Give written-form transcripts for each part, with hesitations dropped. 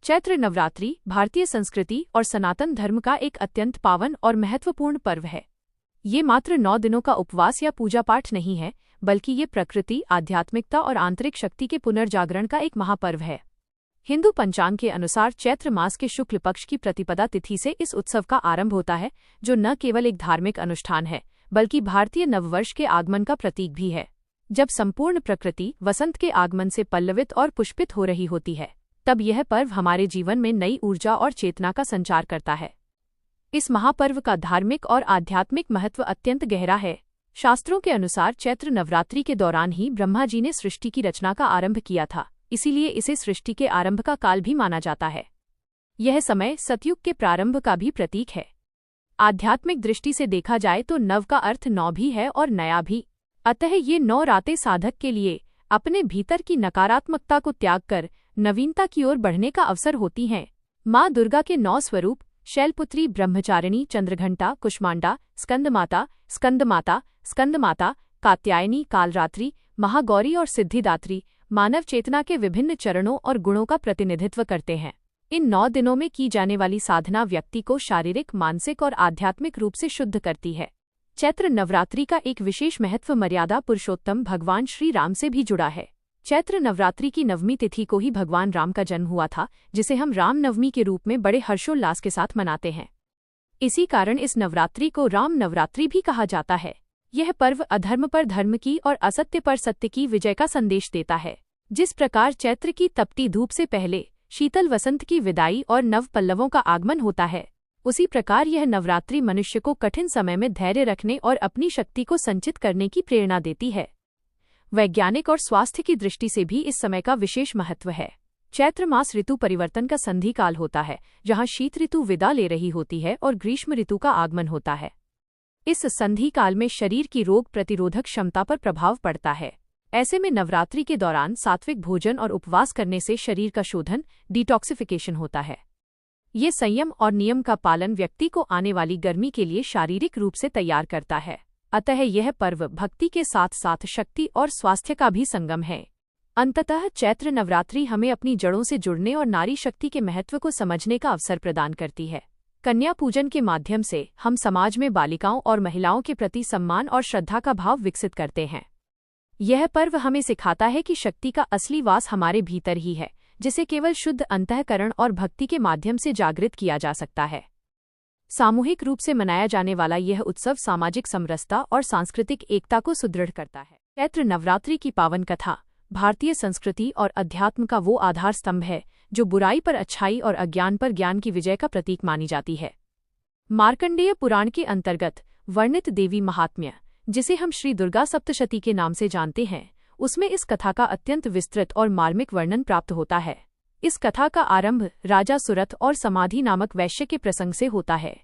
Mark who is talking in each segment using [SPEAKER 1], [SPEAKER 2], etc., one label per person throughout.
[SPEAKER 1] चैत्र नवरात्रि भारतीय संस्कृति और सनातन धर्म का एक अत्यंत पावन और महत्वपूर्ण पर्व है। ये मात्र 9 दिनों का उपवास या पूजा पाठ नहीं है, बल्कि ये प्रकृति, आध्यात्मिकता और आंतरिक शक्ति के पुनर्जागरण का एक महापर्व है। हिंदू पंचांग के अनुसार चैत्र मास के शुक्ल पक्ष की प्रतिपदा तिथि से इस उत्सव का आरंभ होता है, जो न केवल एक धार्मिक अनुष्ठान है, बल्कि भारतीय नववर्ष के आगमन का प्रतीक भी है। जब संपूर्ण प्रकृति वसंत के आगमन से पल्लवित और पुष्पित हो रही होती है, तब यह पर्व हमारे जीवन में नई ऊर्जा और चेतना का संचार करता है। इस महापर्व का धार्मिक और आध्यात्मिक महत्व अत्यंत गहरा है। शास्त्रों के अनुसार चैत्र नवरात्रि के दौरान ही ब्रह्मा जी ने सृष्टि की रचना का आरंभ किया था, इसीलिए इसे सृष्टि के आरंभ का काल भी माना जाता है। यह समय सतयुग के प्रारंभ का भी प्रतीक है। आध्यात्मिक दृष्टि से देखा जाए तो नव का अर्थ नौ भी है और नया भी। अतः ये 9 रातें साधक के लिए अपने भीतर की नकारात्मकता को त्याग कर नवीनता की ओर बढ़ने का अवसर होती हैं। माँ दुर्गा के 9 स्वरूप शैलपुत्री, ब्रह्मचारिणी, चंद्रघंटा, कुष्मांडा, स्कंदमाता, स्कंदमाता, कात्यायनी, कालरात्रि, महागौरी और सिद्धिदात्री मानव चेतना के विभिन्न चरणों और गुणों का प्रतिनिधित्व करते हैं। इन 9 दिनों में की जाने वाली साधना व्यक्ति को शारीरिक, मानसिक और आध्यात्मिक रूप से शुद्ध करती है। चैत्र नवरात्रि का एक विशेष महत्व मर्यादा पुरुषोत्तम भगवान श्री राम से भी जुड़ा है। चैत्र नवरात्रि की 9वीं तिथि को ही भगवान राम का जन्म हुआ था, जिसे हम राम नवमी के रूप में बड़े हर्षोल्लास के साथ मनाते हैं। इसी कारण इस नवरात्रि को राम नवरात्रि भी कहा जाता है। यह पर्व अधर्म पर धर्म की और असत्य पर सत्य की विजय का संदेश देता है। जिस प्रकार चैत्र की तपती धूप से पहले शीतल वसंत की विदाई और नव पल्लवों का आगमन होता है, उसी प्रकार यह नवरात्रि मनुष्य को कठिन समय में धैर्य रखने और अपनी शक्ति को संचित करने की प्रेरणा देती है। वैज्ञानिक और स्वास्थ्य की दृष्टि से भी इस समय का विशेष महत्व है। चैत्र मास ऋतु परिवर्तन का संधि काल होता है, जहां शीत ऋतु विदा ले रही होती है और ग्रीष्म ऋतु का आगमन होता है। इस संधि काल में शरीर की रोग प्रतिरोधक क्षमता पर प्रभाव पड़ता है। ऐसे में नवरात्रि के दौरान सात्विक भोजन और उपवास करने से शरीर का शोधन, डिटॉक्सिफिकेशन होता है। ये संयम और नियम का पालन व्यक्ति को आने वाली गर्मी के लिए शारीरिक रूप से तैयार करता है। अतः यह पर्व भक्ति के साथ साथ शक्ति और स्वास्थ्य का भी संगम है। अंततः चैत्र नवरात्रि हमें अपनी जड़ों से जुड़ने और नारी शक्ति के महत्व को समझने का अवसर प्रदान करती है। कन्या पूजन के माध्यम से हम समाज में बालिकाओं और महिलाओं के प्रति सम्मान और श्रद्धा का भाव विकसित करते हैं। यह पर्व हमें सिखाता है कि शक्ति का असली वास हमारे भीतर ही है, जिसे केवल शुद्ध अंतःकरण और भक्ति के माध्यम से जागृत किया जा सकता है। सामूहिक रूप से मनाया जाने वाला यह उत्सव सामाजिक समरसता और सांस्कृतिक एकता को सुदृढ़ करता है। चैत्र नवरात्रि की पावन कथा भारतीय संस्कृति और अध्यात्म का वो आधार स्तंभ है, जो बुराई पर अच्छाई और अज्ञान पर ज्ञान की विजय का प्रतीक मानी जाती है। मार्कंडेय पुराण के अंतर्गत वर्णित देवी महात्म्य, जिसे हम श्री दुर्गा सप्तशती के नाम से जानते हैं, उसमें इस कथा का अत्यंत विस्तृत और मार्मिक वर्णन प्राप्त होता है। इस कथा का आरंभ राजा सुरथ और समाधि नामक वैश्य के प्रसंग से होता है।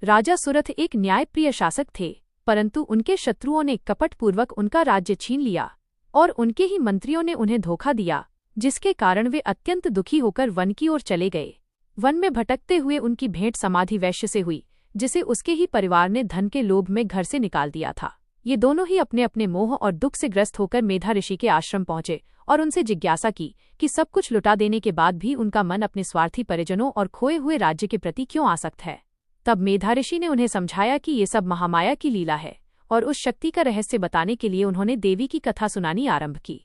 [SPEAKER 1] राजा सुरथ एक न्यायप्रिय शासक थे, परंतु उनके शत्रुओं ने कपटपूर्वक उनका राज्य छीन लिया और उनके ही मंत्रियों ने उन्हें धोखा दिया, जिसके कारण वे अत्यंत दुखी होकर वन की ओर चले गए। वन में भटकते हुए उनकी भेंट समाधि वैश्य से हुई, जिसे उसके ही परिवार ने धन के लोभ में घर से निकाल दिया था। ये दोनों ही अपने अपने मोह और दुख से ग्रस्त होकर मेधा ऋषि के आश्रम पहुंचे और उनसे जिज्ञासा की कि सब कुछ लुटा देने के बाद भी उनका मन अपने स्वार्थी परिजनों और खोए हुए राज्य के प्रति क्यों आसक्त है। तब मेधा ऋषि ने उन्हें समझाया कि ये सब महामाया की लीला है, और उस शक्ति का रहस्य बताने के लिए उन्होंने देवी की कथा सुनानी आरंभ की।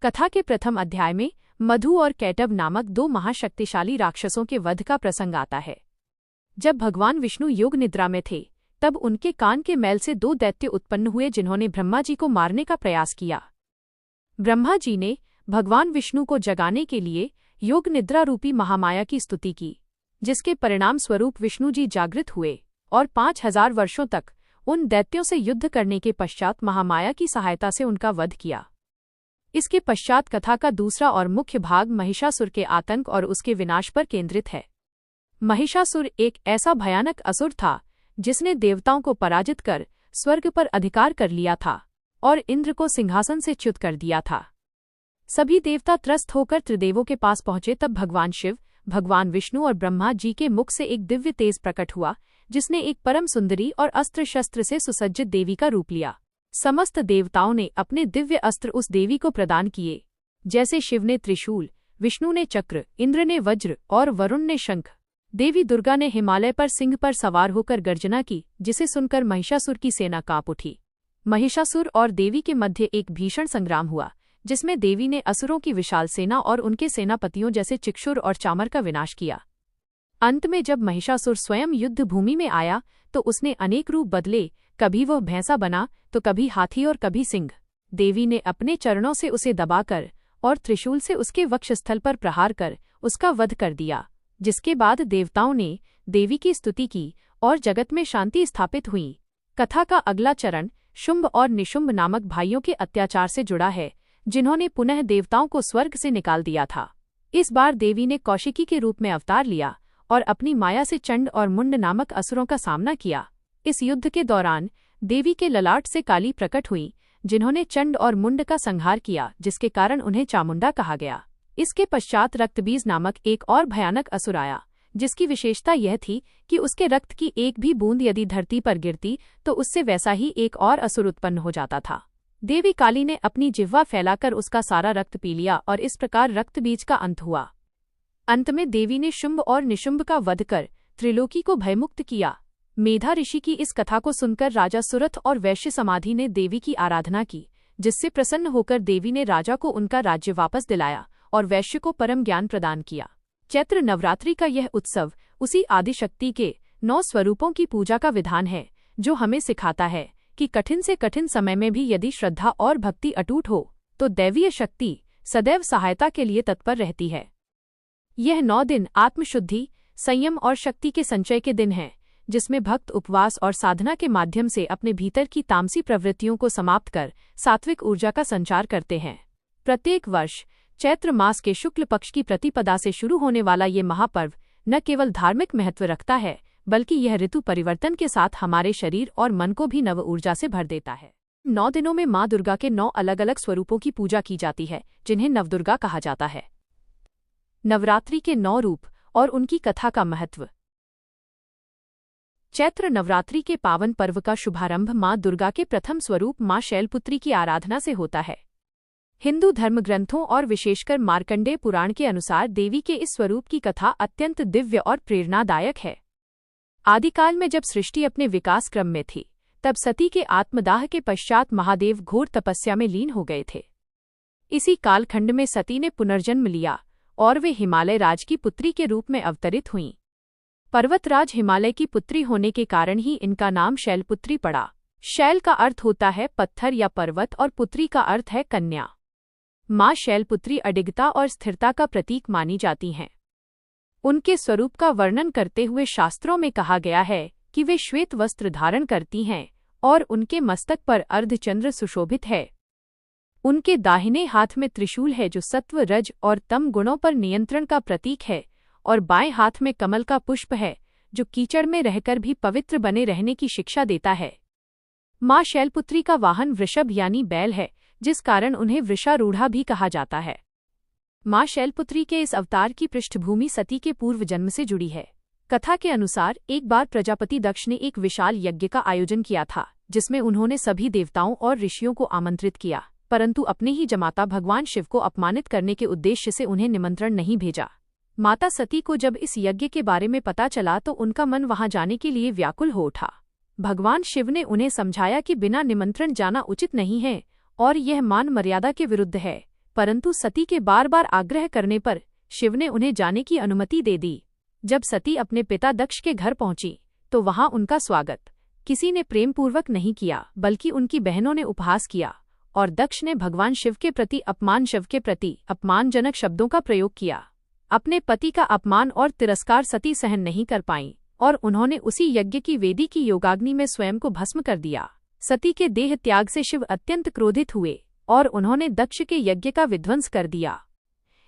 [SPEAKER 1] कथा के प्रथम अध्याय में मधु और कैटभ नामक 2 महाशक्तिशाली राक्षसों के वध का प्रसंग आता है। जब भगवान विष्णु योग निद्रा में थे, तब उनके कान के मैल से 2 दैत्य उत्पन्न हुए, जिन्होंने ब्रह्मा जी को मारने का प्रयास किया। ब्रह्मा जी ने भगवान विष्णु को जगाने के लिए योग निद्रा रूपी महामाया की स्तुति की, जिसके परिणाम स्वरूप विष्णु जी जागृत हुए और 5000 वर्षों तक उन दैत्यों से युद्ध करने के पश्चात महामाया की सहायता से उनका वध किया। इसके पश्चात कथा का दूसरा और मुख्य भाग महिषासुर के आतंक और उसके विनाश पर केंद्रित है। महिषासुर एक ऐसा भयानक असुर था, जिसने देवताओं को पराजित कर स्वर्ग पर अधिकार कर लिया था और इंद्र को सिंहासन से च्युत कर दिया था। सभी देवता त्रस्त होकर त्रिदेवों के पास पहुंचे, तब भगवान शिव, भगवान विष्णु और ब्रह्मा जी के मुख से एक दिव्य तेज प्रकट हुआ, जिसने एक परम सुंदरी और अस्त्र शस्त्र से सुसज्जित देवी का रूप लिया। समस्त देवताओं ने अपने दिव्य अस्त्र उस देवी को प्रदान किए। जैसे शिव ने त्रिशूल, विष्णु ने चक्र, इंद्र ने वज्र और वरुण ने शंख। देवी दुर्गा ने हिमालय पर सिंह पर सवार होकर गर्जना की, जिसे सुनकर महिषासुर की सेना कांप उठी। महिषासुर और देवी के मध्य एक भीषण संग्राम हुआ, जिसमें देवी ने असुरों की विशाल सेना और उनके सेनापतियों जैसे चिक्षुर और चामर का विनाश किया। अंत में जब महिषासुर स्वयं युद्ध भूमि में आया तो उसने अनेक रूप बदले, कभी वह भैंसा बना तो कभी हाथी और कभी सिंह। देवी ने अपने चरणों से उसे दबाकर और त्रिशूल से उसके वक्षस्थल पर प्रहार कर उसका वध कर दिया, जिसके बाद देवताओं ने देवी की स्तुति की और जगत में शांति स्थापित हुई। कथा का अगला चरण शुंभ और निशुंभ नामक भाइयों के अत्याचार से जुड़ा है, जिन्होंने पुनः देवताओं को स्वर्ग से निकाल दिया था। इस बार देवी ने कौशिकी के रूप में अवतार लिया और अपनी माया से चंड और मुंड नामक असुरों का सामना किया। इस युद्ध के दौरान देवी के ललाट से काली प्रकट हुई, जिन्होंने चंड और मुंड का संहार किया, जिसके कारण उन्हें चामुंडा कहा गया। इसके पश्चात रक्तबीज नामक एक और भयानक असुर आया, जिसकी विशेषता यह थी कि उसके रक्त की एक भी बूंद यदि धरती पर गिरती तो उससे वैसा ही एक और असुर उत्पन्न हो जाता था। देवी काली ने अपनी जिह्वा फैलाकर उसका सारा रक्त पी लिया और इस प्रकार रक्तबीज का अंत हुआ। अंत में देवी ने शुंभ और निशुंभ का वध कर त्रिलोकी को भयमुक्त किया। मेधा ऋषि की इस कथा को सुनकर राजा सुरथ और वैश्य समाधि ने देवी की आराधना की, जिससे प्रसन्न होकर देवी ने राजा को उनका राज्य वापस दिलाया और वैश्य को परम ज्ञान प्रदान किया। चैत्र नवरात्रि का यह उत्सव उसी आदिशक्ति के 9 स्वरूपों की पूजा का विधान है, जो हमें सिखाता है कि कठिन से कठिन समय में भी यदि श्रद्धा और भक्ति अटूट हो तो दैवीय शक्ति सदैव सहायता के लिए तत्पर रहती है। यह 9 दिन आत्मशुद्धि, संयम और शक्ति के संचय के दिन हैं, जिसमें भक्त उपवास और साधना के माध्यम से अपने भीतर की तामसी प्रवृत्तियों को समाप्त कर सात्विक ऊर्जा का संचार करते हैं। प्रत्येक वर्ष चैत्र मास के शुक्ल पक्ष की प्रतिपदा से शुरू होने वाला ये महापर्व न केवल धार्मिक महत्व रखता है, बल्कि यह ऋतु परिवर्तन के साथ हमारे शरीर और मन को भी नव ऊर्जा से भर देता है। 9 दिनों में माँ दुर्गा के 9 अलग अलग स्वरूपों की पूजा की जाती है, जिन्हें नवदुर्गा कहा जाता है। नवरात्रि के 9 रूप और उनकी कथा का महत्व। चैत्र नवरात्रि के पावन पर्व का शुभारंभ माँ दुर्गा के प्रथम स्वरूप माँ शैलपुत्री की आराधना से होता है। हिंदू धर्म ग्रंथों और विशेषकर मार्कंडेय पुराण के अनुसार देवी के इस स्वरूप की कथा अत्यंत दिव्य और प्रेरणादायक है। आदिकाल में जब सृष्टि अपने विकास क्रम में थी, तब सती के आत्मदाह के पश्चात महादेव घोर तपस्या में लीन हो गए थे। इसी कालखंड में सती ने पुनर्जन्म लिया और वे हिमालय राज की पुत्री के रूप में अवतरित हुईं। पर्वतराज हिमालय की पुत्री होने के कारण ही इनका नाम शैलपुत्री पड़ा। शैल का अर्थ होता है पत्थर या पर्वत और पुत्री का अर्थ है कन्या। माँ शैलपुत्री अडिगता और स्थिरता का प्रतीक मानी जाती हैं। उनके स्वरूप का वर्णन करते हुए शास्त्रों में कहा गया है कि वे श्वेत वस्त्र धारण करती हैं और उनके मस्तक पर अर्धचंद्र सुशोभित है। उनके दाहिने हाथ में त्रिशूल है, जो सत्व, रज और तम गुणों पर नियंत्रण का प्रतीक है, और बाएं हाथ में कमल का पुष्प है, जो कीचड़ में रहकर भी पवित्र बने रहने की शिक्षा देता है। माँ शैलपुत्री का वाहन वृषभ यानी बैल है, जिस कारण उन्हें वृषारूढ़ा भी कहा जाता है। माँ शैलपुत्री के इस अवतार की पृष्ठभूमि सती के पूर्व जन्म से जुड़ी है। कथा के अनुसार एक बार प्रजापति दक्ष ने एक विशाल यज्ञ का आयोजन किया था, जिसमें उन्होंने सभी देवताओं और ऋषियों को आमंत्रित किया, परंतु अपने ही जमाता भगवान शिव को अपमानित करने के उद्देश्य से उन्हें निमंत्रण नहीं भेजा। माता सती को जब इस यज्ञ के बारे में पता चला तो उनका मन वहां जाने के लिए व्याकुल हो उठा। भगवान शिव ने उन्हें समझाया कि बिना निमंत्रण जाना उचित नहीं है और यह मान मर्यादा के विरुद्ध है, परंतु सती के बार बार आग्रह करने पर शिव ने उन्हें जाने की अनुमति दे दी। जब सती अपने पिता दक्ष के घर पहुंची तो वहां उनका स्वागत किसी ने प्रेमपूर्वक नहीं किया, बल्कि उनकी बहनों ने उपहास किया और दक्ष ने भगवान शिव के प्रति अपमानजनक शब्दों का प्रयोग किया। अपने पति का अपमान और तिरस्कार सती सहन नहीं कर पाईं और उन्होंने उसी यज्ञ की वेदी की योगाग्नि में स्वयं को भस्म कर दिया। सती के देह त्याग से शिव अत्यंत क्रोधित हुए और उन्होंने दक्ष के यज्ञ का विध्वंस कर दिया।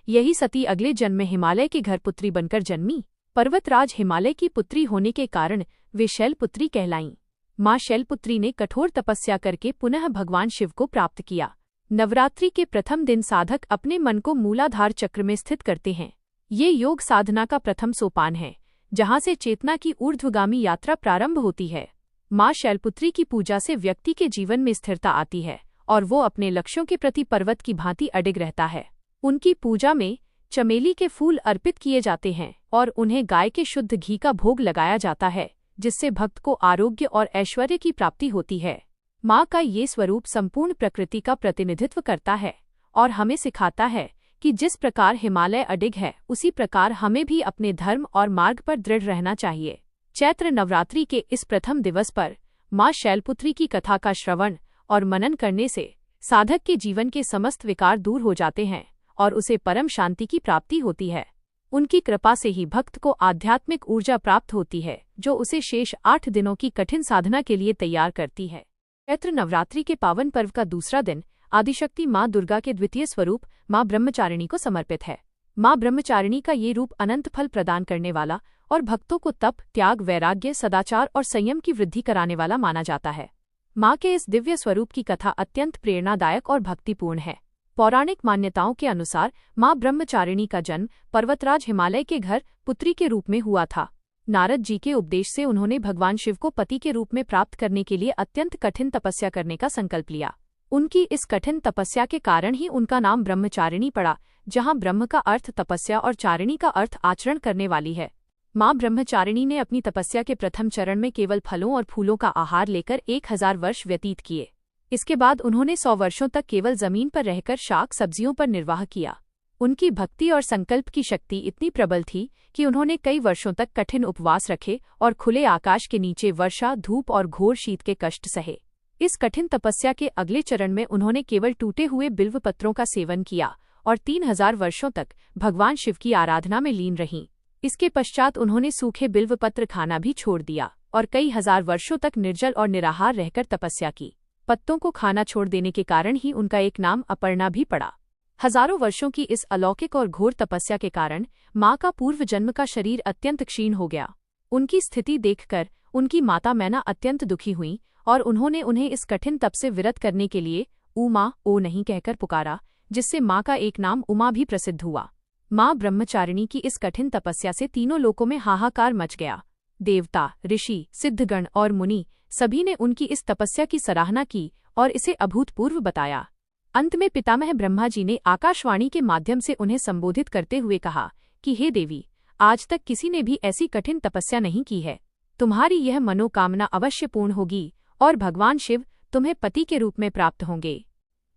[SPEAKER 1] यही सती अगले जन्म में हिमालय की घर पुत्री बनकर जन्मी। पर्वतराज हिमालय की पुत्री होने के कारण वे शैलपुत्री कहलाईं। माँ शैलपुत्री ने कठोर तपस्या करके पुनः भगवान शिव को प्राप्त किया। नवरात्रि के प्रथम दिन साधक अपने मन को मूलाधार चक्र में स्थित करते हैं। ये योग साधना का प्रथम सोपान है, जहाँ से चेतना की ऊर्ध्वगामी यात्रा प्रारंभ होती है। माँ शैलपुत्री की पूजा से व्यक्ति के जीवन में स्थिरता आती है और वो अपने लक्ष्यों के प्रति पर्वत की भांति अडिग रहता है। उनकी पूजा में चमेली के फूल अर्पित किए जाते हैं और उन्हें गाय के शुद्ध घी का भोग लगाया जाता है, जिससे भक्त को आरोग्य और ऐश्वर्य की प्राप्ति होती है। माँ का ये स्वरूप संपूर्ण प्रकृति का प्रतिनिधित्व करता है और हमें सिखाता है कि जिस प्रकार हिमालय अडिग है, उसी प्रकार हमें भी अपने धर्म और मार्ग पर दृढ़ रहना चाहिए। चैत्र नवरात्रि के इस प्रथम दिवस पर माँ शैलपुत्री की कथा का श्रवण और मनन करने से साधक के जीवन के समस्त विकार दूर हो जाते हैं और उसे परम शांति की प्राप्ति होती है। उनकी कृपा से ही भक्त को आध्यात्मिक ऊर्जा प्राप्त होती है, जो उसे शेष 8 दिनों की कठिन साधना के लिए तैयार करती है। चैत्र नवरात्रि के पावन पर्व का दूसरा दिन आदिशक्ति माँ दुर्गा के द्वितीय स्वरूप माँ ब्रह्मचारिणी को समर्पित है। माँ ब्रह्मचारिणी का ये रूप अनंत फल प्रदान करने वाला और भक्तों को तप, त्याग, वैराग्य, सदाचार और संयम की वृद्धि कराने वाला माना जाता है। माँ के इस दिव्य स्वरूप की कथा अत्यंत प्रेरणादायक और भक्तिपूर्ण है। पौराणिक मान्यताओं के अनुसार माँ ब्रह्मचारिणी का जन्म पर्वतराज हिमालय के घर पुत्री के रूप में हुआ था। नारद जी के उपदेश से उन्होंने भगवान शिव को पति के रूप में प्राप्त करने के लिए अत्यंत कठिन तपस्या करने का संकल्प लिया। उनकी इस कठिन तपस्या के कारण ही उनका नाम ब्रह्मचारिणी पड़ा, जहाँ ब्रह्म का अर्थ तपस्या और चारिणी का अर्थ आचरण करने वाली है। माँ ब्रह्मचारिणी ने अपनी तपस्या के प्रथम चरण में केवल फलों और फूलों का आहार लेकर 1000 वर्ष व्यतीत किए। इसके बाद उन्होंने 100 वर्षों तक केवल जमीन पर रहकर शाक सब्जियों पर निर्वाह किया। उनकी भक्ति और संकल्प की शक्ति इतनी प्रबल थी कि उन्होंने कई वर्षों तक कठिन उपवास रखे और खुले आकाश के नीचे वर्षा, धूप और घोर शीत के कष्ट सहे। इस कठिन तपस्या के अगले चरण में उन्होंने केवल टूटे हुए बिल्व पत्रों का सेवन किया और 3000 वर्षों तक भगवान शिव की आराधना में लीन रहीं। इसके पश्चात उन्होंने सूखे बिल्व पत्र खाना भी छोड़ दिया और कई हजार वर्षों तक निर्जल और निराहार रहकर तपस्या की। पत्तों को खाना छोड़ देने के कारण ही उनका एक नाम अपर्णा भी पड़ा। हजारों वर्षों की इस अलौकिक और घोर तपस्या के कारण माँ का पूर्व जन्म का शरीर अत्यंत क्षीण हो गया। उनकी स्थिति देखकर उनकी माता मैना अत्यंत दुखी हुई और उन्होंने उन्हें इस कठिन तप से विरत करने के लिए उमा ओ नहीं कहकर पुकारा, जिससे माँ का एक नाम उमा भी प्रसिद्ध हुआ। माँ ब्रह्मचारिणी की इस कठिन तपस्या से तीनों लोकों में हाहाकार मच गया। देवता, ऋषि, सिद्धगण और मुनि सभी ने उनकी इस तपस्या की सराहना की और इसे अभूतपूर्व बताया। अंत में पितामह ब्रह्मा जी ने आकाशवाणी के माध्यम से उन्हें संबोधित करते हुए कहा कि हे देवी, आज तक किसी ने भी ऐसी कठिन तपस्या नहीं की है। तुम्हारी यह मनोकामना अवश्य पूर्ण होगी और भगवान शिव तुम्हें पति के रूप में प्राप्त होंगे।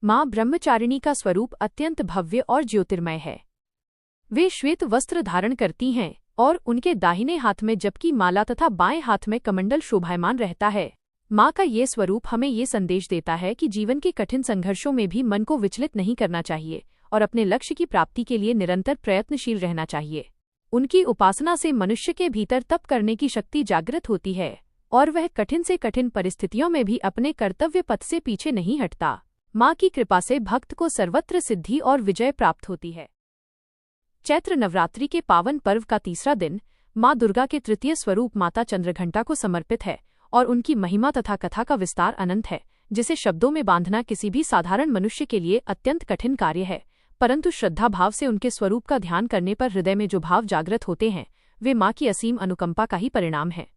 [SPEAKER 1] माँ ब्रह्मचारिणी का स्वरूप अत्यंत भव्य और ज्योतिर्मय है। वे श्वेत वस्त्र धारण करती हैं और उनके दाहिने हाथ में जपकी माला तथा बाएं हाथ में कमंडल शोभायमान रहता है। माँ का ये स्वरूप हमें ये संदेश देता है कि जीवन के कठिन संघर्षों में भी मन को विचलित नहीं करना चाहिए और अपने लक्ष्य की प्राप्ति के लिए निरंतर प्रयत्नशील रहना चाहिए। उनकी उपासना से मनुष्य के भीतर तप करने की शक्ति जागृत होती है और वह कठिन से कठिन परिस्थितियों में भी अपने कर्तव्य पथ से पीछे नहीं हटता। माँ की कृपा से भक्त को सर्वत्र सिद्धि और विजय प्राप्त होती है। चैत्र नवरात्रि के पावन पर्व का तीसरा दिन माँ दुर्गा के तृतीय स्वरूप माता चंद्रघंटा को समर्पित है और उनकी महिमा तथा कथा का विस्तार अनंत है, जिसे शब्दों में बांधना किसी भी साधारण मनुष्य के लिए अत्यंत कठिन कार्य है। परंतु श्रद्धा भाव से उनके स्वरूप का ध्यान करने पर हृदय में जो भाव जागृत होते हैं, वे माँ की असीम अनुकंपा का ही परिणाम है।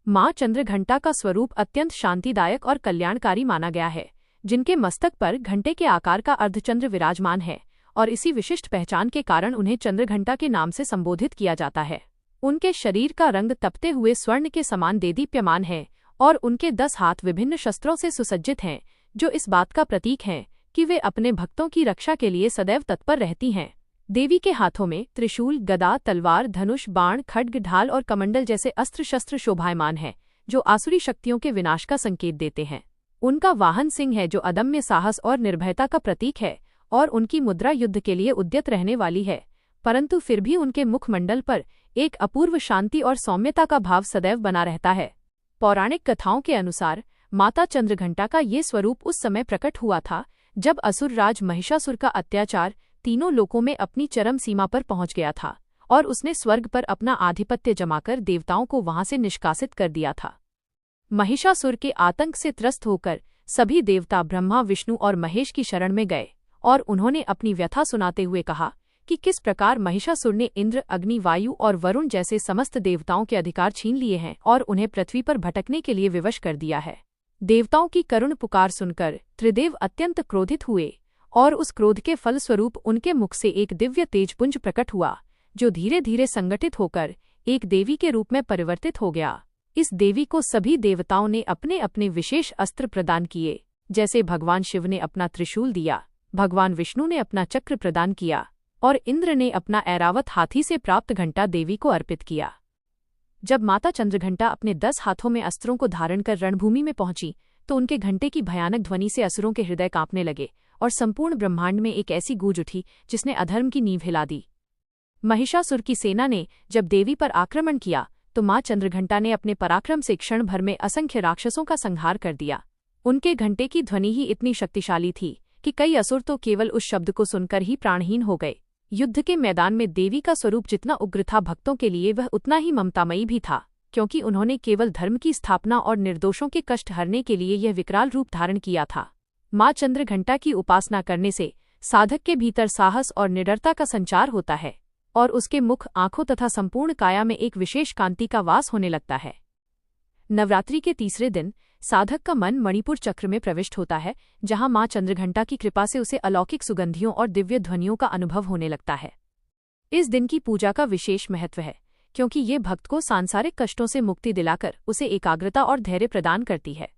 [SPEAKER 1] माँ चंद्रघंटा का स्वरूप अत्यंत शांतिदायक और कल्याणकारी माना गया है, जिनके मस्तक पर घंटे के आकार का अर्धचंद्र विराजमान है और इसी विशिष्ट पहचान के कारण उन्हें चंद्रघंटा के नाम से संबोधित किया जाता है। उनके शरीर का रंग तपते हुए स्वर्ण के समान देदीप्यमान है और उनके 10 हाथ विभिन्न शस्त्रों से सुसज्जित हैं, जो इस बात का प्रतीक हैं कि वे अपने भक्तों की रक्षा के लिए सदैव तत्पर रहती हैं। देवी के हाथों में त्रिशूल, गदा, तलवार, धनुष, बाण, खड्ग, ढाल और कमंडल जैसे अस्त्र शस्त्र शोभायमान हैं, जो आसुरी शक्तियों के विनाश का संकेत देते हैं। उनका वाहन सिंह है, जो अदम्य साहस और निर्भयता का प्रतीक है, और उनकी मुद्रा युद्ध के लिए उद्यत रहने वाली है। परंतु फिर भी उनके मुखमंडल पर एक अपूर्व शांति और सौम्यता का भाव सदैव बना रहता है। पौराणिक कथाओं के अनुसार माता चंद्रघंटा का ये स्वरूप उस समय प्रकट हुआ था जब असुर राज महिषासुर का अत्याचार तीनों लोकों में अपनी चरम सीमा पर पहुंच गया था और उसने स्वर्ग पर अपना आधिपत्य जमाकर देवताओं को वहां से निष्कासित कर दिया था। महिषासुर के आतंक से त्रस्त होकर सभी देवता ब्रह्मा, विष्णु और महेश की शरण में गए और उन्होंने अपनी व्यथा सुनाते हुए कहा कि किस प्रकार महिषासुर ने इंद्र, अग्नि, वायु और वरुण जैसे समस्त देवताओं के अधिकार छीन लिए हैं और उन्हें पृथ्वी पर भटकने के लिए विवश कर दिया है। देवताओं की करुण पुकार सुनकर त्रिदेव अत्यंत क्रोधित हुए और उस क्रोध के फलस्वरूप उनके मुख से एक दिव्य तेजपुंज प्रकट हुआ, जो धीरे धीरे संगठित होकर एक देवी के रूप में परिवर्तित हो गया। इस देवी को सभी देवताओं ने अपने अपने विशेष अस्त्र प्रदान किए, जैसे भगवान शिव ने अपना त्रिशूल दिया, भगवान विष्णु ने अपना चक्र प्रदान किया और इंद्र ने अपना ऐरावत हाथी से प्राप्त घंटा देवी को अर्पित किया। जब माता चंद्रघंटा अपने 10 हाथों में अस्त्रों को धारण कर रणभूमि में पहुंची तो उनके घंटे की भयानक ध्वनि से असुरों के हृदय कांपने लगे और संपूर्ण ब्रह्मांड में एक ऐसी गूंज उठी जिसने अधर्म की नींव हिला दी। महिषासुर की सेना ने जब देवी पर आक्रमण किया तो मां चंद्रघंटा ने अपने पराक्रम से क्षण भर में असंख्य राक्षसों का संहार कर दिया। उनके घंटे की ध्वनि ही इतनी शक्तिशाली थी कि कई असुर तो केवल उस शब्द को सुनकर ही प्राणहीन हो गए। युद्ध के मैदान में देवी का स्वरूप जितना उग्र था, भक्तों के लिए वह उतना ही ममतामयी भी था, क्योंकि उन्होंने केवल धर्म की स्थापना और निर्दोषों के कष्ट हरने के लिए यह विकराल रूप धारण किया था। मां चंद्रघंटा की उपासना करने से साधक के भीतर साहस और निडरता का संचार होता है और उसके मुख, आंखों तथा संपूर्ण काया में एक विशेष कांति का वास होने लगता है। नवरात्रि के तीसरे दिन साधक का मन मणिपुर चक्र में प्रविष्ट होता है, जहां मां चंद्रघंटा की कृपा से उसे अलौकिक सुगंधियों और दिव्य ध्वनियों का अनुभव होने लगता है। इस दिन की पूजा का विशेष महत्व है, क्योंकि ये भक्त को सांसारिक कष्टों से मुक्ति दिलाकर उसे एकाग्रता और धैर्य प्रदान करती है।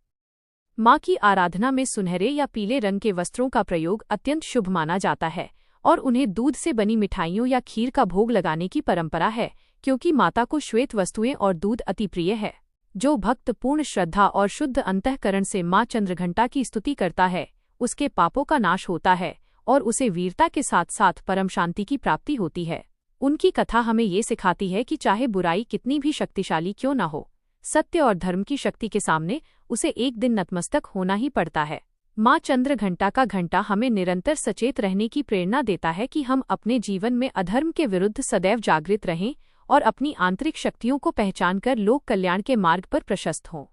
[SPEAKER 1] मां की आराधना में सुनहरे या पीले रंग के वस्त्रों का प्रयोग अत्यंत शुभ माना जाता है और उन्हें दूध से बनी मिठाइयों या खीर का भोग लगाने की परंपरा है, क्योंकि माता को श्वेत वस्तुएं और दूध अति प्रिय है। जो भक्त पूर्ण श्रद्धा और शुद्ध अंतःकरण से मां चंद्रघंटा की स्तुति करता है, उसके पापों का नाश होता है और उसे वीरता के साथ साथ परम शांति की प्राप्ति होती है। उनकी कथा हमें ये सिखाती है कि चाहे बुराई कितनी भी शक्तिशाली क्यों न हो, सत्य और धर्म की शक्ति के सामने उसे एक दिन नतमस्तक होना ही पड़ता है। मां चंद्रघंटा का घंटा हमें निरंतर सचेत रहने की प्रेरणा देता है कि हम अपने जीवन में अधर्म के विरुद्ध सदैव जागृत रहें और अपनी आंतरिक शक्तियों को पहचानकर लोक कल्याण के मार्ग पर प्रशस्त हों।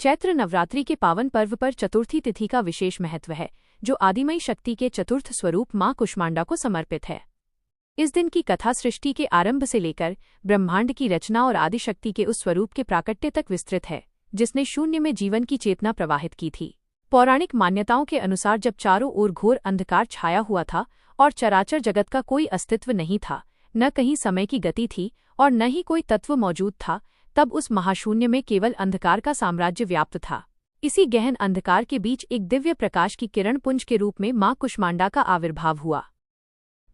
[SPEAKER 1] चैत्र नवरात्रि के पावन पर्व पर चतुर्थी तिथि का विशेष महत्व है, जो आदिमयी शक्ति के चतुर्थ स्वरूप मां कुष्मांडा को समर्पित है। इस दिन की कथा सृष्टि के आरंभ से लेकर ब्रह्मांड की रचना और आदिशक्ति के उस स्वरूप के प्राकट्य तक विस्तृत है, जिसने शून्य में जीवन की चेतना प्रवाहित की थी। पौराणिक मान्यताओं के अनुसार जब चारों ओर घोर अंधकार छाया हुआ था और चराचर जगत का कोई अस्तित्व नहीं था, न कहीं समय की गति थी और न ही कोई तत्व मौजूद था, तब उस महाशून्य में केवल अंधकार का साम्राज्य व्याप्त था। इसी गहन अंधकार के बीच एक दिव्य प्रकाश की किरण पुंज के रूप में मां कुष्मांडा का आविर्भाव हुआ।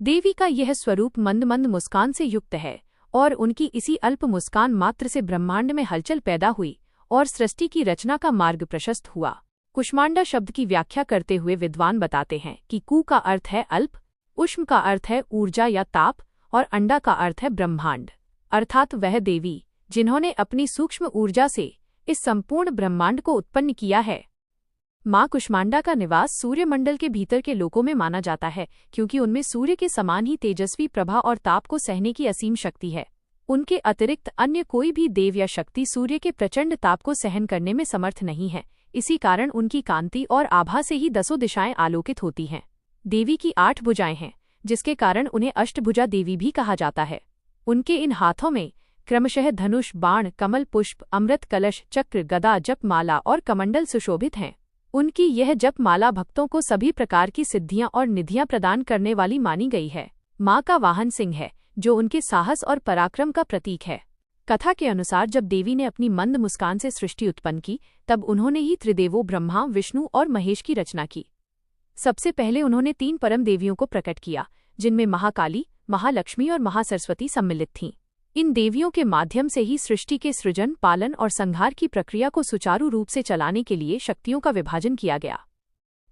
[SPEAKER 1] देवी का यह स्वरूप मंद मंद मुस्कान से युक्त है और उनकी इसी अल्प मुस्कान मात्र से ब्रह्मांड में हलचल पैदा हुई और सृष्टि की रचना का मार्ग प्रशस्त हुआ। कुष्मांडा शब्द की व्याख्या करते हुए विद्वान बताते हैं कि कु का अर्थ है अल्प, उष्म का अर्थ है ऊर्जा या ताप और अंडा का अर्थ है ब्रह्मांड, अर्थात वह देवी जिन्होंने अपनी सूक्ष्म ऊर्जा से इस संपूर्ण ब्रह्मांड को उत्पन्न किया है। मां कुष्मांडा का निवास सूर्यमंडल के भीतर के लोकों में माना जाता है, क्योंकि उनमें सूर्य के समान ही तेजस्वी प्रभा और ताप को सहने की असीम शक्ति है। उनके अतिरिक्त अन्य कोई भी देव या शक्ति सूर्य के प्रचंड ताप को सहन करने में समर्थ नहीं है। इसी कारण उनकी कांति और आभा से ही 10 दिशाएं आलोकित होती हैं। देवी की 8 भुजाएं हैं, जिसके कारण उन्हें अष्टभुजा देवी भी कहा जाता है। उनके इन हाथों में क्रमशः धनुष, बाण, कमल पुष्प, अमृत कलश, चक्र, गदा, जपमाला और कमंडल सुशोभित हैं। उनकी यह जपमाला भक्तों को सभी प्रकार की सिद्धियां और निधियां प्रदान करने वाली मानी गई है। मां का वाहन सिंह है, जो उनके साहस और पराक्रम का प्रतीक है। कथा के अनुसार जब देवी ने अपनी मंद मुस्कान से सृष्टि उत्पन्न की, तब उन्होंने ही त्रिदेवों ब्रह्मा, विष्णु और महेश की रचना की। सबसे पहले उन्होंने 3 परम देवियों को प्रकट किया, जिनमें महाकाली, महालक्ष्मी और महासरस्वती सम्मिलित थीं। इन देवियों के माध्यम से ही सृष्टि के सृजन, पालन और संहार की प्रक्रिया को सुचारू रूप से चलाने के लिए शक्तियों का विभाजन किया गया।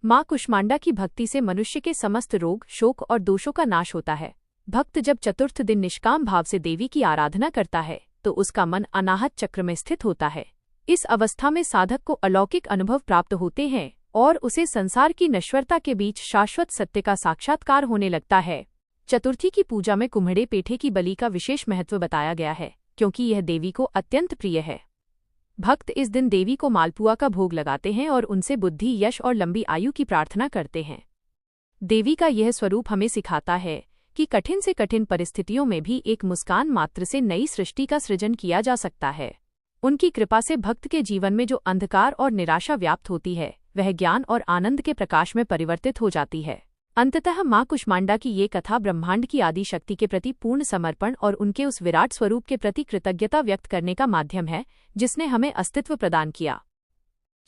[SPEAKER 1] मां कुष्मांडा की भक्ति से मनुष्य के समस्त रोग, शोक और दोषों का नाश होता है। भक्त जब चतुर्थ दिन निष्काम भाव से देवी की आराधना करता है, तो उसका मन अनाहत चक्र में स्थित होता है। इस अवस्था में साधक को अलौकिक अनुभव प्राप्त होते हैं और उसे संसार की नश्वरता के बीच शाश्वत सत्य का साक्षात्कार होने लगता है। चतुर्थी की पूजा में कुम्हड़े पेठे की बलि का विशेष महत्व बताया गया है, क्योंकि यह देवी को अत्यंत प्रिय है। भक्त इस दिन देवी को मालपुआ का भोग लगाते हैं और उनसे बुद्धि, यश और लंबी आयु की प्रार्थना करते हैं। देवी का यह स्वरूप हमें सिखाता है कि कठिन से कठिन परिस्थितियों में भी एक मुस्कान मात्र से नई सृष्टि का सृजन किया जा सकता है। उनकी कृपा से भक्त के जीवन में जो अंधकार और निराशा व्याप्त होती है, वह ज्ञान और आनंद के प्रकाश में परिवर्तित हो जाती है। अंततः माँ कुष्मांडा की ये कथा ब्रह्मांड की आदि शक्ति के प्रति पूर्ण समर्पण और उनके उस विराट स्वरूप के प्रति कृतज्ञता व्यक्त करने का माध्यम है जिसने हमें अस्तित्व प्रदान किया।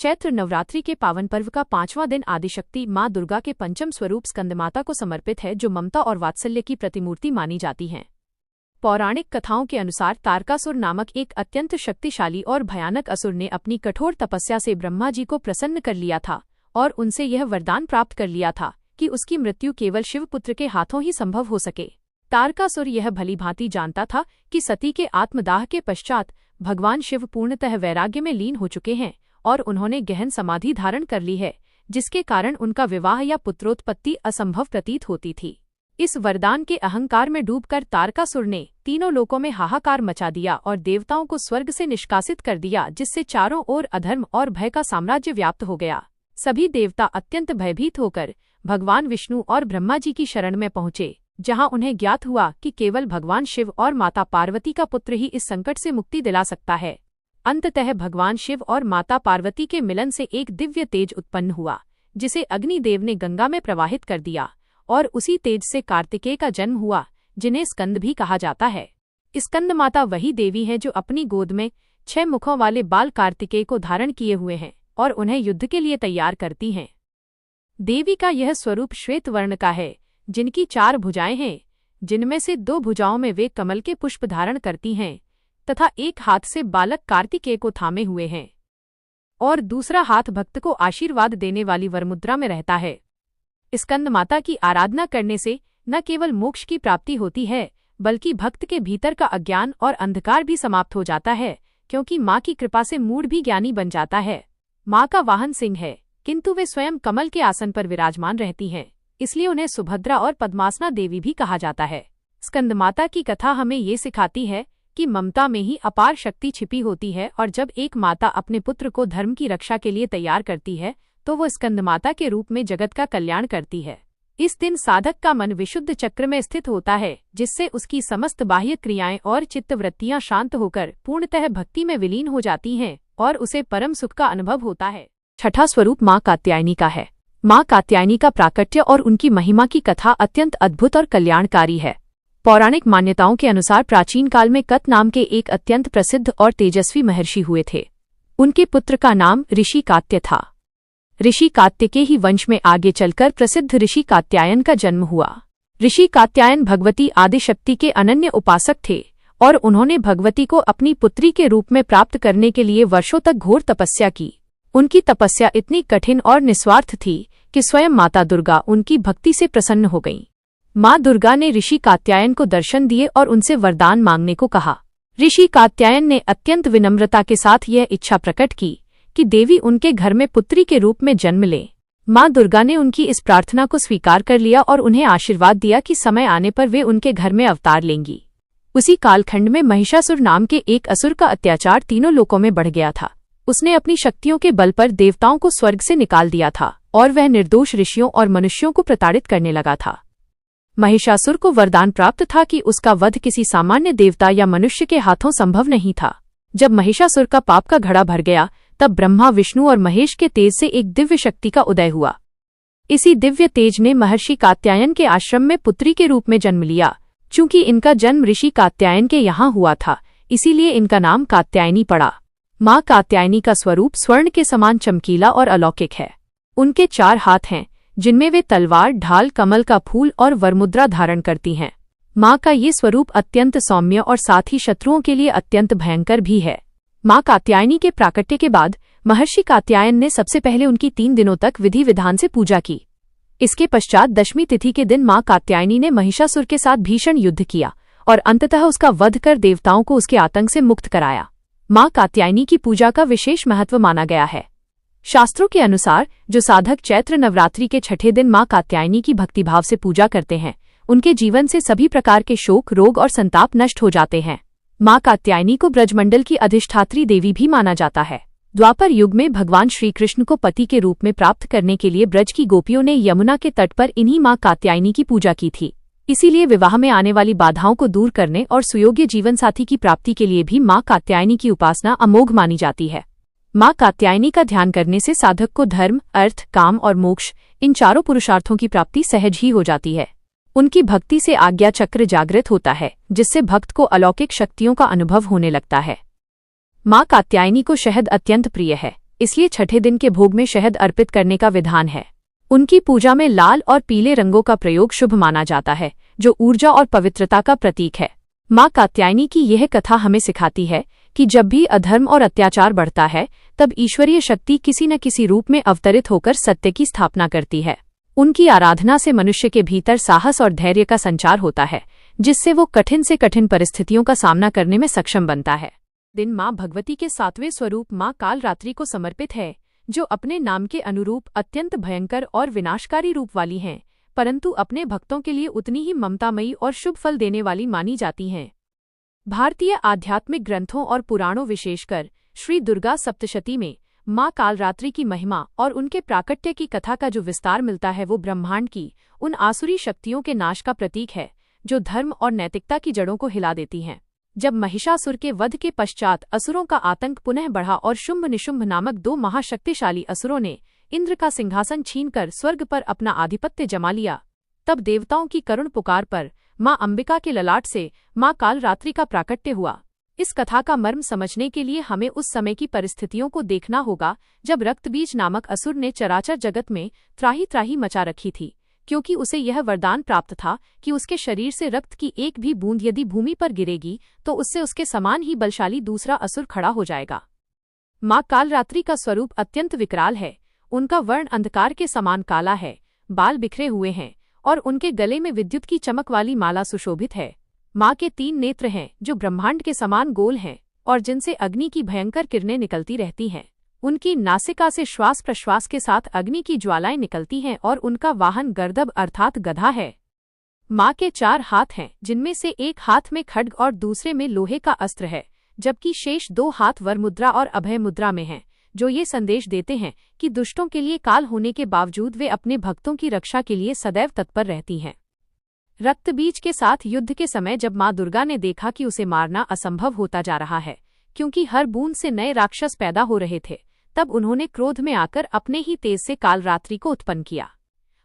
[SPEAKER 1] चैत्र नवरात्रि के पावन पर्व का 5वां दिन आदिशक्ति माँ दुर्गा के पंचम स्वरूप स्कंदमाता को समर्पित है, जो ममता और वात्सल्य की प्रतिमूर्ति मानी जाती हैं। पौराणिक कथाओं के अनुसार तारकासुर नामक एक अत्यंत शक्तिशाली और भयानक असुर ने अपनी कठोर तपस्या से ब्रह्मा जी को प्रसन्न कर लिया था और उनसे यह वरदान प्राप्त कर लिया था कि उसकी मृत्यु केवल शिवपुत्र के हाथों ही संभव हो सके। तारकासुर यह भलीभांति जानता था कि सती के आत्मदाह के पश्चात भगवान शिव पूर्णतः वैराग्य में लीन हो चुके हैं और उन्होंने गहन समाधि धारण कर ली है, जिसके कारण उनका विवाह या पुत्रोत्पत्ति असंभव प्रतीत होती थी। इस वरदान के अहंकार में डूबकर तारकासुर ने तीनों लोकों में हाहाकार मचा दिया और देवताओं को स्वर्ग से निष्कासित कर दिया, जिससे चारों ओर अधर्म और भय का साम्राज्य व्याप्त हो गया। सभी देवता अत्यंत भयभीत होकर भगवान विष्णु और ब्रह्मा जी की शरण में पहुंचे, जहां उन्हें ज्ञात हुआ कि केवल भगवान शिव और माता पार्वती का पुत्र ही इस संकट से मुक्ति दिला सकता है। अंततः भगवान शिव और माता पार्वती के मिलन से एक दिव्य तेज उत्पन्न हुआ, जिसे अग्निदेव ने गंगा में प्रवाहित कर दिया और उसी तेज से कार्तिकेय का जन्म हुआ, जिन्हें स्कंद भी कहा जाता है। स्कंदमाता वही देवी है जो अपनी गोद में 6 मुखों वाले बाल कार्तिकेय को धारण किए हुए हैं और उन्हें युद्ध के लिए तैयार करती हैं। देवी का यह स्वरूप श्वेत वर्ण का है, जिनकी 4 भुजाएं हैं, जिनमें से 2 भुजाओं में वे कमल के पुष्प धारण करती हैं तथा एक हाथ से बालक कार्तिकेय को थामे हुए हैं और दूसरा हाथ भक्त को आशीर्वाद देने वाली वरमुद्रा में रहता है। स्कंदमाता की आराधना करने से न केवल मोक्ष की प्राप्ति होती है, बल्कि भक्त के भीतर का अज्ञान और अंधकार भी समाप्त हो जाता है, क्योंकि माँ की कृपा से मूढ़ भी ज्ञानी बन जाता है। माँ का वाहन सिंह है, किंतु वे स्वयं कमल के आसन पर विराजमान रहती हैं, इसलिए उन्हें सुभद्रा और पद्मासना देवी भी कहा जाता है। स्कंदमाता की कथा हमें ये सिखाती है कि ममता में ही अपार शक्ति छिपी होती है और जब एक माता अपने पुत्र को धर्म की रक्षा के लिए तैयार करती है तो वो स्कंदमाता के रूप में जगत का कल्याण करती है। इस दिन साधक का मन विशुद्ध चक्र में स्थित होता है, जिससे उसकी समस्त बाह्य क्रियाएं और चित्तवृत्तियां शांत होकर पूर्णतः भक्ति में विलीन हो जाती हैं और उसे परम सुख का अनुभव होता है। छठा स्वरूप माँ कात्यायनी का है। माँ कात्यायनी का प्राकट्य और उनकी महिमा की कथा अत्यंत अद्भुत और कल्याणकारी है। पौराणिक मान्यताओं के अनुसार प्राचीन काल में कत नाम के एक अत्यंत प्रसिद्ध और तेजस्वी महर्षि हुए थे। उनके पुत्र का नाम ऋषि कात्य था। ऋषि कात्य के ही वंश में आगे चलकर प्रसिद्ध ऋषि कात्यायन का जन्म हुआ। ऋषि कात्यायन भगवती आदिशक्ति के अनन्य उपासक थे और उन्होंने भगवती को अपनी पुत्री के रूप में प्राप्त करने के लिए वर्षों तक घोर तपस्या की। उनकी तपस्या इतनी कठिन और निस्वार्थ थी कि स्वयं माता दुर्गा उनकी भक्ति से प्रसन्न हो गईं। माँ दुर्गा ने ऋषि कात्यायन को दर्शन दिए और उनसे वरदान मांगने को कहा। ऋषि कात्यायन ने अत्यंत विनम्रता के साथ यह इच्छा प्रकट की कि देवी उनके घर में पुत्री के रूप में जन्म ले। माँ दुर्गा ने उनकी इस प्रार्थना को स्वीकार कर लिया और उन्हें आशीर्वाद दिया कि समय आने पर वे उनके घर में अवतार लेंगी। उसी कालखंड में महिषासुर नाम के एक असुर का अत्याचार तीनों लोकों में बढ़ गया था। उसने अपनी शक्तियों के बल पर देवताओं को स्वर्ग से निकाल दिया था और वह निर्दोष ऋषियों और मनुष्यों को प्रताड़ित करने लगा था। महिषासुर को वरदान प्राप्त था कि उसका वध किसी सामान्य देवता या मनुष्य के हाथों संभव नहीं था। जब महिषासुर का पाप का घड़ा भर गया, तब ब्रह्मा, विष्णु और महेश के तेज से एक दिव्य शक्ति का उदय हुआ। इसी दिव्य तेज ने महर्षि कात्यायन के आश्रम में पुत्री के रूप में जन्म लिया। चूंकि इनका जन्म ऋषि कात्यायन के यहाँ हुआ था, इसीलिए इनका नाम कात्यायनी पड़ा। माँ कात्यायनी का स्वरूप स्वर्ण के समान चमकीला और अलौकिक है। उनके 4 हाथ हैं, जिनमें वे तलवार, ढाल, कमल का फूल और वरमुद्रा धारण करती हैं। माँ का ये स्वरूप अत्यंत सौम्य और साथ ही शत्रुओं के लिए अत्यंत भयंकर भी है। माँ कात्यायनी के प्राकट्य के बाद महर्षि कात्यायन ने सबसे पहले उनकी 3 दिनों तक विधि विधान से पूजा की। इसके पश्चात दशमी तिथि के दिन माँ कात्यायनी ने महिषासुर के साथ भीषण युद्ध किया और अंततः उसका वध कर देवताओं को उसके आतंक से मुक्त कराया। माँ कात्यायनी की पूजा का विशेष महत्व माना गया है। शास्त्रों के अनुसार जो साधक चैत्र नवरात्रि के छठे दिन माँ कात्यायनी की भक्तिभाव से पूजा करते हैं, उनके जीवन से सभी प्रकार के शोक, रोग और संताप नष्ट हो जाते हैं। माँ कात्यायनी को ब्रजमंडल की अधिष्ठात्री देवी भी माना जाता है। द्वापर युग में भगवान श्री कृष्ण को पति के रूप में प्राप्त करने के लिए ब्रज की गोपियों ने यमुना के तट पर इन्हीं माँ कात्यायनी की पूजा की थी। इसीलिए विवाह में आने वाली बाधाओं को दूर करने और सुयोग्य जीवन साथी की प्राप्ति के लिए भी माँ कात्यायनी की उपासना अमोघ मानी जाती है। माँ कात्यायनी का ध्यान करने से साधक को धर्म, अर्थ, काम और मोक्ष, इन चारों पुरुषार्थों की प्राप्ति सहज ही हो जाती है। उनकी भक्ति से आज्ञा चक्र जागृत होता है, जिससे भक्त को अलौकिक शक्तियों का अनुभव होने लगता है। माँ कात्यायनी को शहद अत्यंत प्रिय है, इसलिए छठे दिन के भोग में शहद अर्पित करने का विधान है। उनकी पूजा में लाल और पीले रंगों का प्रयोग शुभ माना जाता है, जो ऊर्जा और पवित्रता का प्रतीक है। माँ कात्यायनी की यह कथा हमें सिखाती है कि जब भी अधर्म और अत्याचार बढ़ता है, तब ईश्वरीय शक्ति किसी न किसी रूप में अवतरित होकर सत्य की स्थापना करती है। उनकी आराधना से मनुष्य के भीतर साहस और धैर्य का संचार होता है, जिससे वो कठिन से कठिन परिस्थितियों का सामना करने में सक्षम बनता है। दिन माँ भगवती के 7वें स्वरूप माँ कालरात्रि को समर्पित है, जो अपने नाम के अनुरूप अत्यंत भयंकर और विनाशकारी रूप वाली हैं, परंतु अपने भक्तों के लिए उतनी ही ममतामयी और शुभ फल देने वाली मानी जाती हैं। भारतीय आध्यात्मिक ग्रंथों और पुराणों, विशेषकर श्री दुर्गा सप्तशती में माँ कालरात्रि की महिमा और उनके प्राकट्य की कथा का जो विस्तार मिलता है, वो ब्रह्मांड की उन आसुरी शक्तियों के नाश का प्रतीक है, जो धर्म और नैतिकता की जड़ों को हिला देती हैं। जब महिषासुर के वध के पश्चात असुरों का आतंक पुनः बढ़ा और शुंभ निशुंभ नामक 2 महाशक्तिशाली असुरों ने इंद्र का सिंहासन छीनकर स्वर्ग पर अपना आधिपत्य जमा लिया, तब देवताओं की करुण पुकार पर माँ अंबिका के ललाट से माँ कालरात्रि का प्राकट्य हुआ। इस कथा का मर्म समझने के लिए हमें उस समय की परिस्थितियों को देखना होगा, जब रक्तबीज नामक असुर ने चराचर जगत में त्राही त्राही मचा रखी थी, क्योंकि उसे यह वरदान प्राप्त था कि उसके शरीर से रक्त की एक भी बूंद यदि भूमि पर गिरेगी तो उससे उसके समान ही बलशाली दूसरा असुर खड़ा हो जाएगा। माँ कालरात्रि का स्वरूप अत्यंत विकराल है। उनका वर्ण अंधकार के समान काला है, बाल बिखरे हुए हैं और उनके गले में विद्युत की चमक वाली माला सुशोभित है। माँ के 3 नेत्र हैं, जो ब्रह्मांड के समान गोल हैं और जिनसे अग्नि की भयंकर किरणें निकलती रहती हैं। उनकी नासिका से श्वास प्रश्वास के साथ अग्नि की ज्वालाएं निकलती हैं और उनका वाहन गर्दभ अर्थात गधा है। माँ के 4 हाथ हैं, जिनमें से एक हाथ में खड्ग और दूसरे में लोहे का अस्त्र है, जबकि शेष 2 हाथ वरमुद्रा और अभय मुद्रा में हैं, जो ये संदेश देते हैं कि दुष्टों के लिए काल होने के बावजूद वे अपने भक्तों की रक्षा के लिए सदैव तत्पर रहती हैं। रक्तबीज के साथ युद्ध के समय जब माँ दुर्गा ने देखा कि उसे मारना असंभव होता जा रहा है, क्योंकि हर बूंद से नए राक्षस पैदा हो रहे थे, तब उन्होंने क्रोध में आकर अपने ही तेज से कालरात्रि को उत्पन्न किया।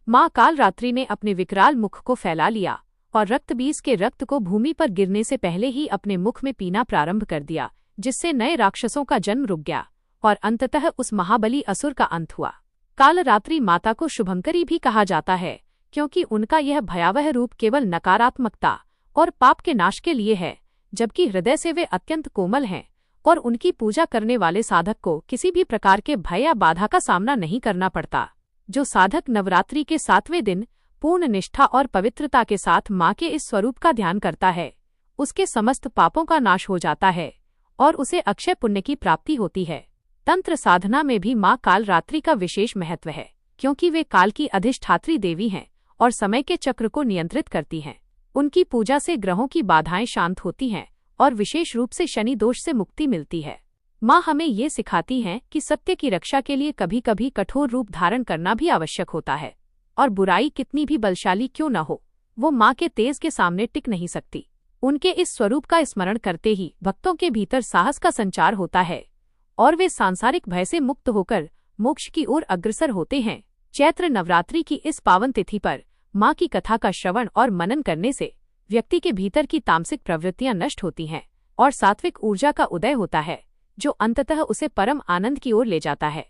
[SPEAKER 1] माँ कालरात्रि ने अपने विकराल मुख को फैला लिया और रक्तबीज के रक्त को भूमि पर गिरने से पहले ही अपने मुख में पीना प्रारंभ कर दिया, जिससे नए राक्षसों का जन्म रुक गया और अंततः उस महाबली असुर का अंत हुआ। कालरात्रि माता को शुभंकरी भी कहा जाता है, क्योंकि उनका यह भयावह रूप केवल नकारात्मकता और पाप के नाश के लिए है, जबकि हृदय से वे अत्यंत कोमल हैं और उनकी पूजा करने वाले साधक को किसी भी प्रकार के भय या बाधा का सामना नहीं करना पड़ता। जो साधक नवरात्रि के 7वें दिन पूर्ण निष्ठा और पवित्रता के साथ माँ के इस स्वरूप का ध्यान करता है, उसके समस्त पापों का नाश हो जाता है और उसे अक्षय पुण्य की प्राप्ति होती है। तंत्र साधना में भी माँ कालरात्रि का विशेष महत्व है, क्योंकि वे काल की अधिष्ठात्री देवी हैं और समय के चक्र को नियंत्रित करती हैं। उनकी पूजा से ग्रहों की बाधाएं शांत होती हैं और विशेष रूप से शनि दोष से मुक्ति मिलती है। माँ हमें ये सिखाती हैं कि सत्य की रक्षा के लिए कभी कभी कठोर रूप धारण करना भी आवश्यक होता है, और बुराई कितनी भी बलशाली क्यों न हो, वो माँ के तेज के सामने टिक नहीं सकती। उनके इस स्वरूप का स्मरण करते ही भक्तों के भीतर साहस का संचार होता है और वे सांसारिक भय से मुक्त होकर मोक्ष की ओर अग्रसर होते हैं। चैत्र नवरात्रि की इस पावन तिथि पर माँ की कथा का श्रवण और मनन करने से व्यक्ति के भीतर की तामसिक प्रवृत्तियां नष्ट होती हैं और सात्विक ऊर्जा का उदय होता है, जो अंततः उसे परम आनंद की ओर ले जाता है।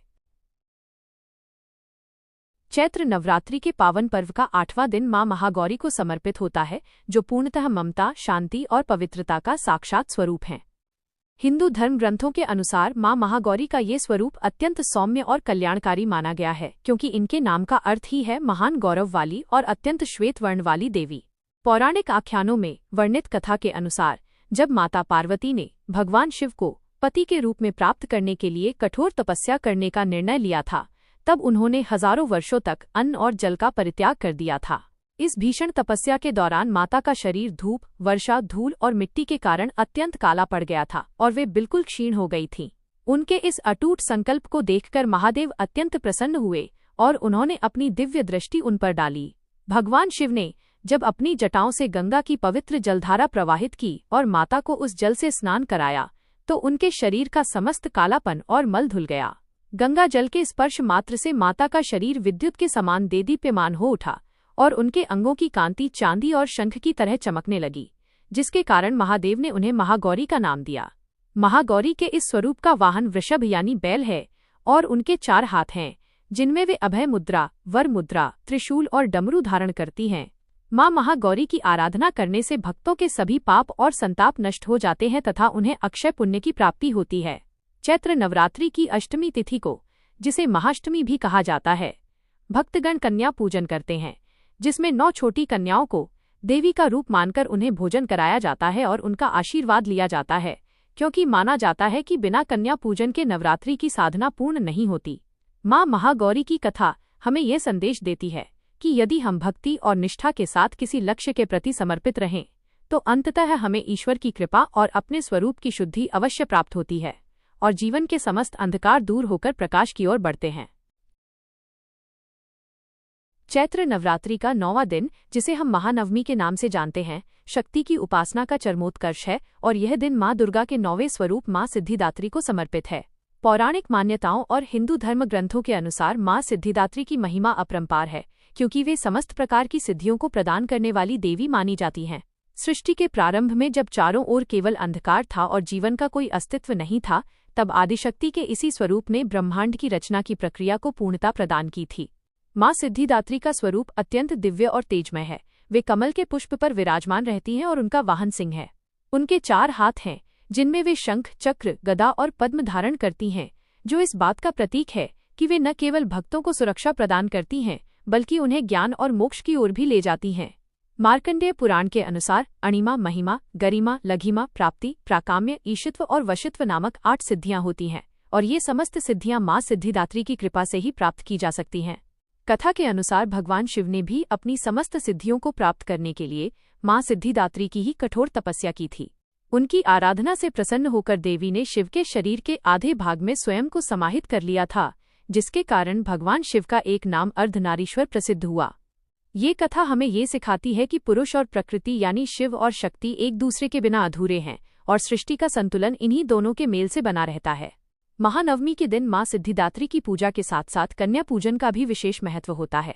[SPEAKER 1] चैत्र नवरात्रि के पावन पर्व का 8वां दिन माँ महागौरी को समर्पित होता है, जो पूर्णतः ममता, शांति और पवित्रता का साक्षात स्वरूप हैं। हिंदू धर्म ग्रंथों के अनुसार माँ महागौरी का ये स्वरूप अत्यंत सौम्य और कल्याणकारी माना गया है, क्योंकि इनके नाम का अर्थ ही है महान गौरव वाली और अत्यंत श्वेत वर्ण वाली देवी। पौराणिक आख्यानों में वर्णित कथा के अनुसार जब माता पार्वती ने भगवान शिव को पति के रूप में प्राप्त करने के लिए कठोर तपस्या करने का निर्णय लिया था, तब उन्होंने हजारों वर्षों तक अन्न और जल का परित्याग कर दिया था। इस भीषण तपस्या के दौरान माता का शरीर धूप, वर्षा, धूल और मिट्टी के कारण अत्यंत काला पड़ गया था और वे बिल्कुल क्षीण हो गई थीं। उनके इस अटूट संकल्प को देखकर महादेव अत्यंत प्रसन्न हुए और उन्होंने अपनी दिव्य दृष्टि उन पर डाली। भगवान शिव ने जब अपनी जटाओं से गंगा की पवित्र जलधारा प्रवाहित की और माता को उस जल से स्नान कराया, तो उनके शरीर का समस्त कालापन और मल धुल गया। गंगा जल के स्पर्श मात्र से माता का शरीर विद्युत के समान देदीप्यमान हो उठा और उनके अंगों की कांति चांदी और शंख की तरह चमकने लगी, जिसके कारण महादेव ने उन्हें महागौरी का नाम दिया। महागौरी के इस स्वरूप का वाहन वृषभ यानी बैल है और उनके 4 हाथ हैं, जिनमें वे अभय मुद्रा, वर मुद्रा, त्रिशूल और डमरू धारण करती हैं। मां महागौरी की आराधना करने से भक्तों के सभी पाप और संताप नष्ट हो जाते हैं तथा उन्हें अक्षय पुण्य की प्राप्ति होती है। चैत्र नवरात्रि की अष्टमी तिथि को, जिसे महाअष्टमी भी कहा जाता है, भक्तगण कन्या पूजन करते हैं, जिसमें 9 छोटी कन्याओं को देवी का रूप मानकर उन्हें भोजन कराया जाता है और उनका आशीर्वाद लिया जाता है, क्योंकि माना जाता है कि बिना कन्या पूजन के नवरात्रि की साधना पूर्ण नहीं होती। मां महागौरी की कथा हमें यह संदेश देती है कि यदि हम भक्ति और निष्ठा के साथ किसी लक्ष्य के प्रति समर्पित रहें, तो अंततः हमें ईश्वर की कृपा और अपने स्वरूप की शुद्धि अवश्य प्राप्त होती है और जीवन के समस्त अंधकार दूर होकर प्रकाश की ओर बढ़ते हैं। चैत्र नवरात्रि का 9वां दिन, जिसे हम महानवमी के नाम से जानते हैं, शक्ति की उपासना का चरमोत्कर्ष है और यह दिन मां दुर्गा के 9वें स्वरूप मां सिद्धिदात्री को समर्पित है। पौराणिक मान्यताओं और हिंदू धर्म ग्रंथों के अनुसार मां सिद्धिदात्री की महिमा अपरंपार है, क्योंकि वे समस्त प्रकार की सिद्धियों को प्रदान करने वाली देवी मानी जाती हैं। सृष्टि के प्रारंभ में जब चारों ओर केवल अंधकार था और जीवन का कोई अस्तित्व नहीं था, तब आदिशक्ति के इसी स्वरूप ने ब्रह्मांड की रचना की प्रक्रिया को पूर्णता प्रदान की थी। मां सिद्धिदात्री का स्वरूप अत्यंत दिव्य और तेजमय है। वे कमल के पुष्प पर विराजमान रहती हैं और उनका वाहन सिंह है। उनके 4 हाथ हैं, जिनमें वे शंख, चक्र, गदा और पद्म धारण करती हैं, जो इस बात का प्रतीक है कि वे न केवल भक्तों को सुरक्षा प्रदान करती हैं, बल्कि उन्हें ज्ञान और मोक्ष की ओर भी ले जाती हैं। मार्कंडेय पुराण के अनुसार अणिमा, महिमा, गरिमा, लघिमा, प्राप्ति, प्राकाम्य, ईशित्व और वशित्व नामक 8 सिद्धियां होती हैं और ये समस्त सिद्धियां मां सिद्धिदात्री की कृपा से ही प्राप्त की जा सकती हैं। कथा के अनुसार भगवान शिव ने भी अपनी समस्त सिद्धियों को प्राप्त करने के लिए मां सिद्धिदात्री की ही कठोर तपस्या की थी। उनकी आराधना से प्रसन्न होकर देवी ने शिव के शरीर के आधे भाग में स्वयं को समाहित कर लिया था, जिसके कारण भगवान शिव का एक नाम अर्धनारीश्वर प्रसिद्ध हुआ। ये कथा हमें ये सिखाती है कि पुरुष और प्रकृति यानी शिव और शक्ति एक दूसरे के बिना अधूरे हैं और सृष्टि का संतुलन इन्हीं दोनों के मेल से बना रहता है। महानवमी के दिन मां सिद्धिदात्री की पूजा के साथ साथ कन्या पूजन का भी विशेष महत्व होता है।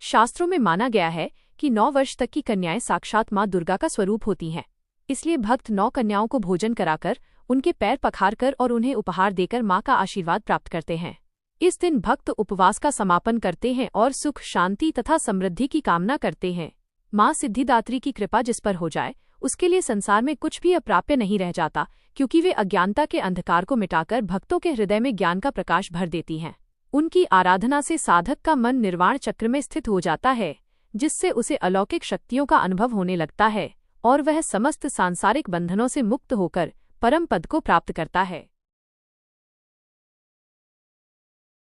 [SPEAKER 1] शास्त्रों में माना गया है कि 9 वर्ष तक की कन्याएं साक्षात मां दुर्गा का स्वरूप होती हैं। इसलिए भक्त 9 कन्याओं को भोजन कराकर, उनके पैर पखारकर और उन्हें उपहार देकर मां का आशीर्वाद प्राप्त करते हैं। इस दिन भक्त उपवास का समापन करते हैं और सुख, शांति तथा समृद्धि की कामना करते हैं। मां सिद्धिदात्री की कृपा जिस पर हो जाए, उसके लिए संसार में कुछ भी अप्राप्य नहीं रह जाता, क्योंकि वे अज्ञानता के अंधकार को मिटाकर भक्तों के हृदय में ज्ञान का प्रकाश भर देती हैं। उनकी आराधना से साधक का मन निर्वाण चक्र में स्थित हो जाता है, जिससे उसे अलौकिक शक्तियों का अनुभव होने लगता है और वह समस्त सांसारिक बंधनों से मुक्त होकर परम पद को प्राप्त करता है।